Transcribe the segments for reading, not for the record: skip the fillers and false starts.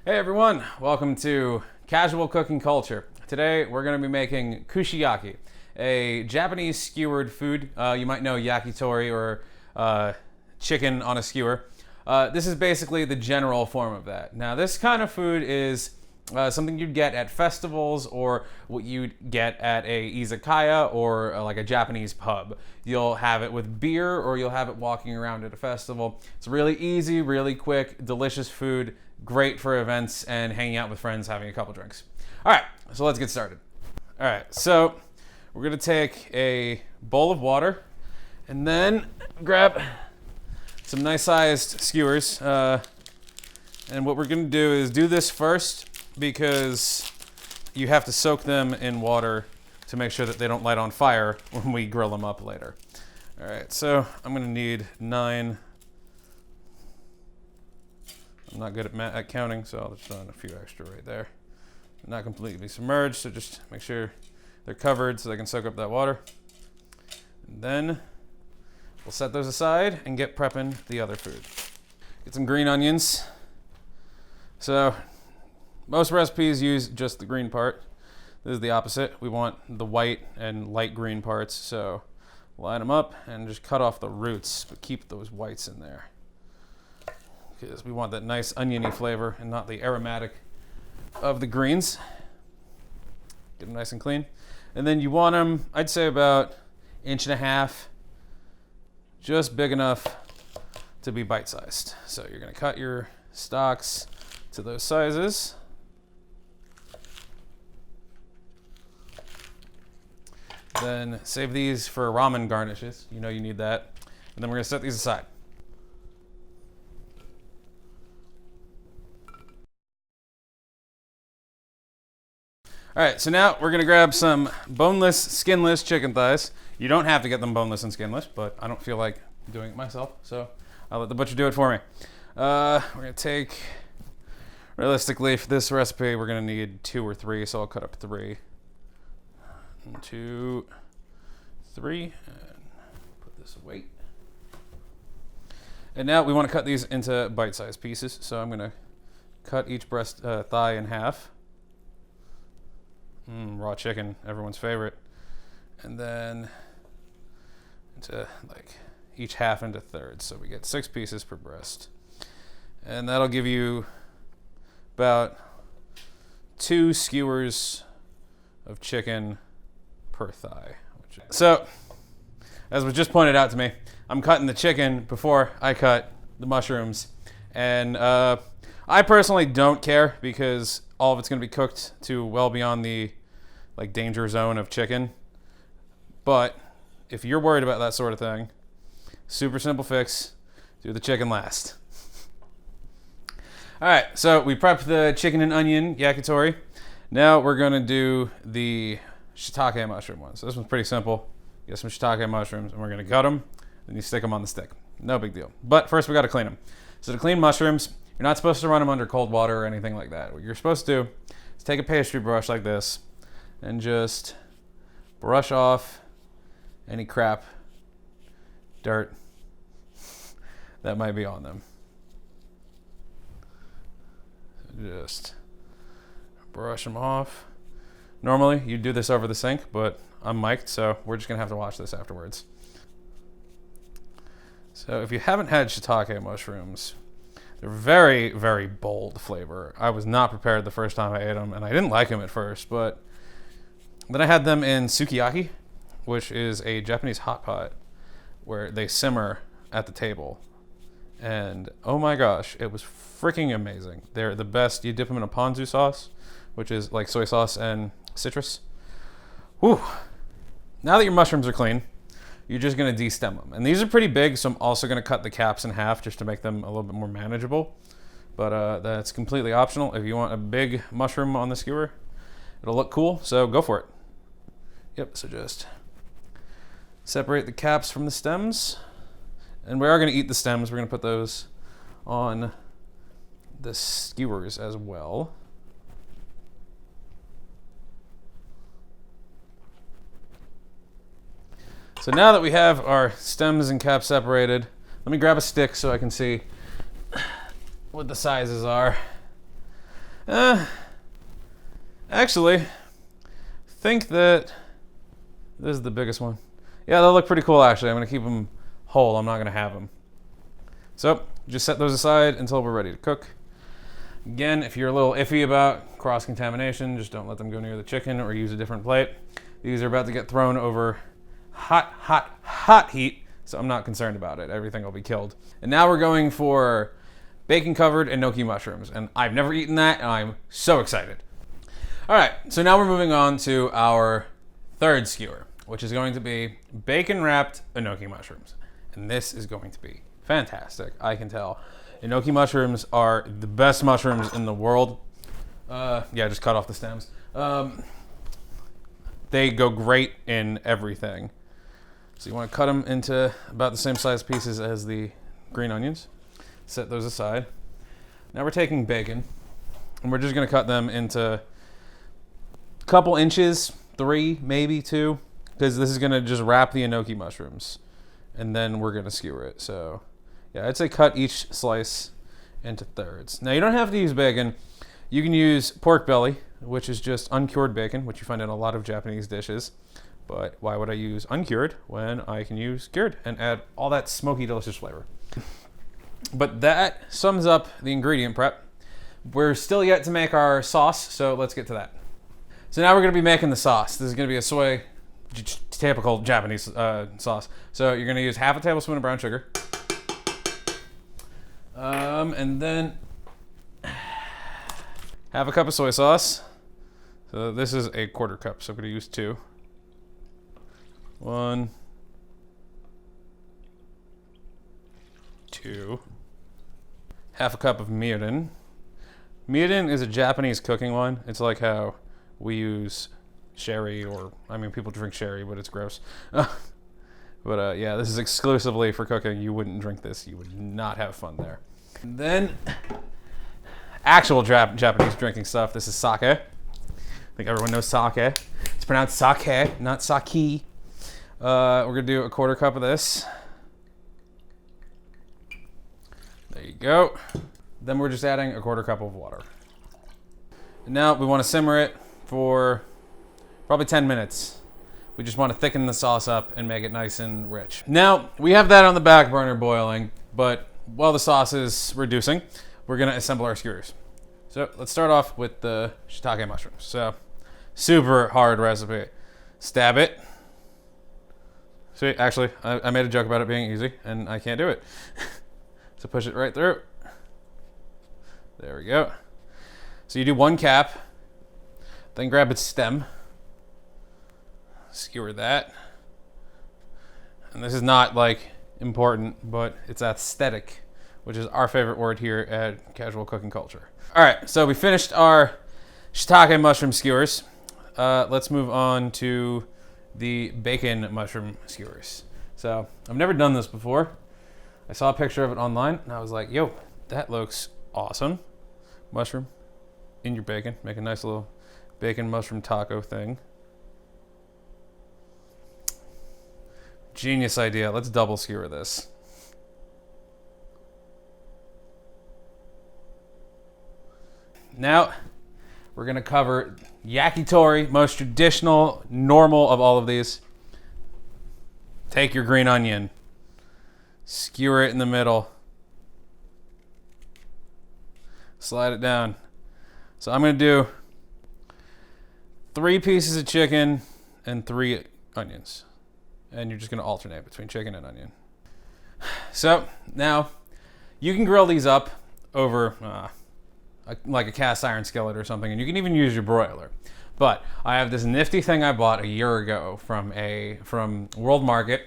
Hey everyone, welcome to Casual Cooking Culture. Today we're going to be making kushiyaki, a Japanese skewered food. You might know yakitori or chicken on a skewer. This is basically the general form of that. Now this kind of food is something you'd get at festivals or what you'd get at a izakaya or like a Japanese pub. You'll have it with beer or you'll have it walking around at a festival. It's really easy, really quick, delicious food. Great for events and hanging out with friends, having a couple drinks. All right, so let's get started. All right, so we're gonna take a bowl of water and then grab some nice sized skewers. And what we're gonna do is do this first because you have to soak them in water to make sure that they don't light on fire when we grill them up later. All right, so I'm gonna need 9. I'm not good at counting, so I'll just throw in a few extra right there. Not completely submerged, so just make sure they're covered so they can soak up that water. And then we'll set those aside and get prepping the other food. Get some green onions. So most recipes use just the green part. This is the opposite. We want the white and light green parts, so line them up and just cut off the roots, but keep those whites in there, because we want that nice oniony flavor and not the aromatic of the greens. Get them nice and clean. And then you want them, I'd say about 1.5 inches, just big enough to be bite-sized. So you're gonna cut your stalks to those sizes. Then save these for ramen garnishes. You know you need that. And then we're gonna set these aside. All right, so now we're gonna grab some boneless, skinless chicken thighs. You don't have to get them boneless and skinless, but I don't feel like doing it myself, so I'll let the butcher do it for me. We're gonna take, realistically for this recipe, we're gonna need 2 or 3, so I'll cut up 3. 1, 2, 3, and put this away. And now we wanna cut these into bite-sized pieces, so I'm gonna cut each breast thigh in half. Raw chicken, everyone's favorite. And then into like each half into thirds. So we get 6 pieces per breast. And that'll give you about 2 skewers of chicken per thigh. So, as was just pointed out to me, I'm cutting the chicken before I cut the mushrooms. And I personally don't care because all of it's going to be cooked to well beyond the danger zone of chicken. But if you're worried about that sort of thing, super simple fix, do the chicken last. All right, so we prepped the chicken and onion yakitori. Now we're going to do the shiitake mushroom one. So this one's pretty simple. You get some shiitake mushrooms and we're going to gut them, then you stick them on the stick. No big deal. But first we got to clean them. So to clean mushrooms, you're not supposed to run them under cold water or anything like that. What you're supposed to do is take a pastry brush like this and just brush off any crap, dirt that might be on them. Just brush them off. Normally you'd do this over the sink, but I'm mic'd, so we're just gonna have to watch this afterwards. So if you haven't had shiitake mushrooms, they're very, very bold flavor. I was not prepared the first time I ate them, and I didn't like them at first, but then I had them in sukiyaki, which is a Japanese hot pot where they simmer at the table. And oh my gosh, it was freaking amazing. They're the best. You dip them in a ponzu sauce, which is like soy sauce and citrus. Whew. Now that your mushrooms are clean, you're just gonna de-stem them. And these are pretty big, so I'm also gonna cut the caps in half just to make them a little bit more manageable. But that's completely optional. If you want a big mushroom on the skewer, it'll look cool, so go for it. Yep, so just separate the caps from the stems. And we are gonna eat the stems. We're gonna put those on the skewers as well. So now that we have our stems and caps separated, let me grab a stick so I can see what the sizes are. Actually, think that this is the biggest one. Yeah, they'll look pretty cool actually. I'm gonna keep them whole. I'm not gonna have them. So just set those aside until we're ready to cook. Again, if you're a little iffy about cross-contamination, just don't let them go near the chicken or use a different plate. These are about to get thrown over hot heat, so I'm not concerned about it. Everything will be killed. And now we're going for bacon-covered Enoki mushrooms, and I've never eaten that, and I'm so excited. All right, so now we're moving on to our third skewer, which is going to be bacon-wrapped Enoki mushrooms. And this is going to be fantastic, I can tell. Enoki mushrooms are the best mushrooms in the world. Yeah, just cut off the stems. They go great in everything. So you want to cut them into about the same size pieces as the green onions. Set those aside. Now we're taking bacon, and we're just going to cut them into a couple inches, 3, maybe 2, because this is going to just wrap the Enoki mushrooms, and then we're going to skewer it. So yeah, I'd say cut each slice into thirds. Now you don't have to use bacon. You can use pork belly, which is just uncured bacon, which you find in a lot of Japanese dishes. But why would I use uncured when I can use cured and add all that smoky, delicious flavor? But that sums up the ingredient prep. We're still yet to make our sauce, so let's get to that. So now we're going to be making the sauce. This is going to be a soy, typical Japanese sauce. So you're going to use half a tablespoon of brown sugar. And then half a cup of soy sauce. So this is a 1/4 cup, so I'm going to use 2. 1, 2. Half a cup of mirin. Mirin is a Japanese cooking one. It's like how we use sherry, or, I mean, people drink sherry, but it's gross. But yeah, this is exclusively for cooking. You wouldn't drink this. You would not have fun there. And then, actual Japanese drinking stuff. This is sake. I think everyone knows sake. It's pronounced sake, not sake. We're going to do a 1/4 cup of this. There you go. Then we're just adding a 1/4 cup of water. And now we want to simmer it for probably 10 minutes. We just want to thicken the sauce up and make it nice and rich. Now, we have that on the back burner boiling, but while the sauce is reducing, we're going to assemble our skewers. So let's start off with the shiitake mushrooms. So, super hard recipe. Stab it. See, actually, I made a joke about it being easy, and I can't do it. So push it right through. There we go. So you do 1 cap, then grab its stem, skewer that. And this is not like important, but it's aesthetic, which is our favorite word here at Casual Cooking Culture. All right, so we finished our shiitake mushroom skewers. Let's move on to the bacon mushroom skewers. So I've never done this before. I saw a picture of it online, and I was like, yo, that looks awesome. Mushroom in your bacon. Make a nice little bacon mushroom taco thing. Genius idea. Let's double skewer this. Now, we're going to cover yakitori, most traditional, normal of all of these. Take your green onion. Skewer it in the middle. Slide it down. So I'm going to do 3 pieces of chicken and 3 onions. And you're just going to alternate between chicken and onion. So now you can grill these up over like a cast iron skillet or something, and you can even use your broiler. But I have this nifty thing I bought a year ago from World Market.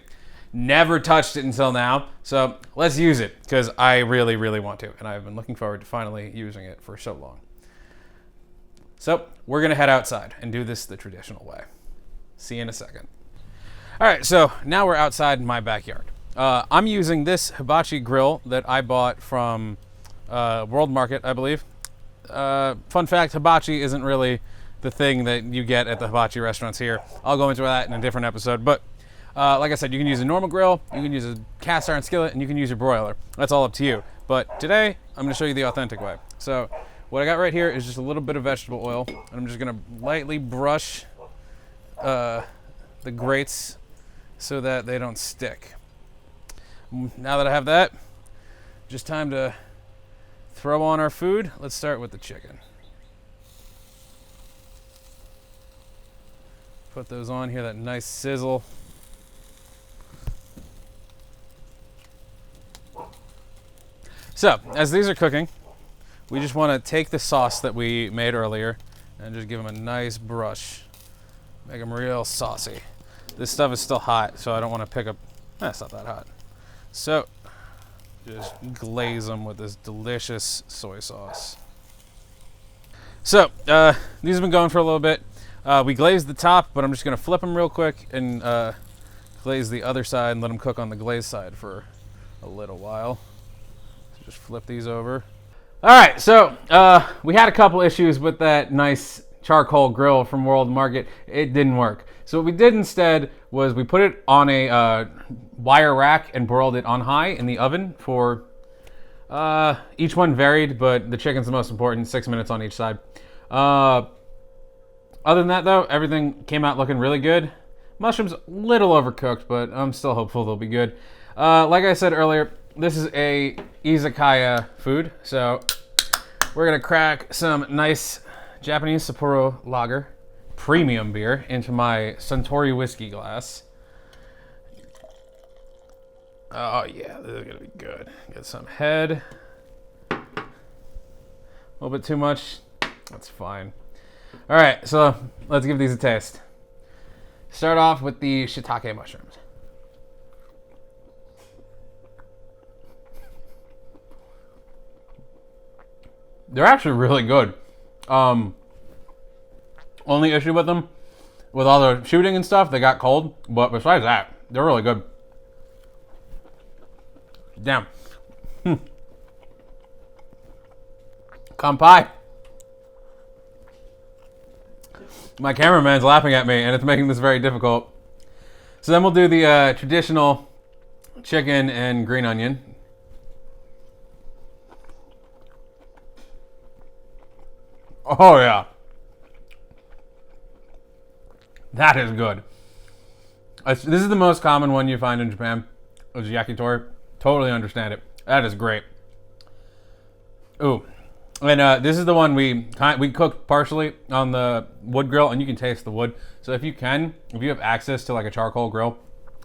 Never touched it until now, so let's use it because I really, really want to, and I've been looking forward to finally using it for so long. So we're gonna head outside and do this the traditional way. See you in a second. All right, so now we're outside in my backyard. I'm using this hibachi grill that I bought from World Market, I believe. Fun fact, hibachi isn't really the thing that you get at the hibachi restaurants here. I'll go into that in a different episode, but like I said, you can use a normal grill, you can use a cast iron skillet, and you can use your broiler. That's all up to you. But today, I'm gonna show you the authentic way. So What I got right here is just a little bit of vegetable oil. And I'm just gonna lightly brush the grates so that they don't stick. Now that I have that, just time to throw on our food. Let's start with the chicken. Put those on here, that nice sizzle. So, as these are cooking, we just want to take the sauce that we made earlier and just give them a nice brush. Make them real saucy. This stuff is still hot, so I don't want to pick up... It's not that hot. So, just glaze them with this delicious soy sauce. So, these have been going for a little bit. We glazed the top, but I'm just going to flip them real quick and glaze the other side and let them cook on the glazed side for a little while. So just flip these over. All right, so we had a couple issues with that nice charcoal grill from World Market. It didn't work. So what we did instead was we put it on a wire rack and broiled it on high in the oven for, each one varied, but the chicken's the most important, 6 minutes on each side. Other than that, though, everything came out looking really good. Mushrooms a little overcooked, but I'm still hopeful they'll be good. Like I said earlier, this is a izakaya food, so we're gonna crack some nice Japanese Sapporo lager premium beer into my Suntory whiskey glass. Oh yeah, this is gonna be good. Get some head. A little bit too much, that's fine. All right, so let's give these a taste. Start off with the shiitake mushrooms. They're actually really good. Only issue with them, with all the shooting and stuff, they got cold. But besides that, they're really good. Damn. Kanpai. My cameraman's laughing at me, and it's making this very difficult. So then we'll do the traditional chicken and green onion. Oh yeah. That is good. This is the most common one you find in Japan. Is yakitori. Totally understand it. That is great. Ooh. And this is the one we cooked partially on the wood grill, and you can taste the wood. So if you have access to like a charcoal grill,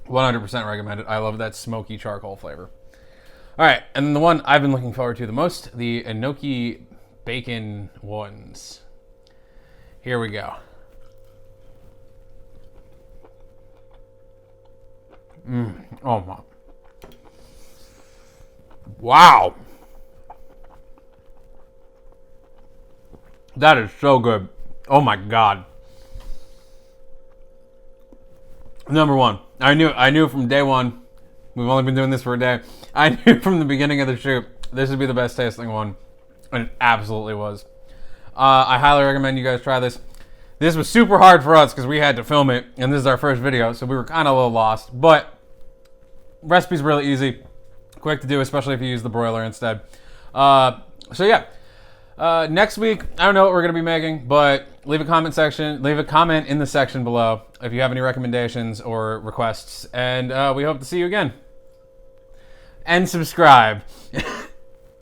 100% recommend it. I love that smoky charcoal flavor. All right, and then the one I've been looking forward to the most, the Enoki bacon ones. Here we go. Oh my. Wow. That is so good. Oh my God. Number one, I knew from day one, we've only been doing this for a day, I knew from the beginning of the shoot, this would be the best tasting one. And it absolutely was. I highly recommend you guys try this. This was super hard for us because we had to film it, and this is our first video, so we were kind of a little lost. But recipe's really easy, quick to do, especially if you use the broiler instead. So yeah, next week I don't know what we're gonna be making, but leave a comment in the section below if you have any recommendations or requests, and we hope to see you again. And subscribe.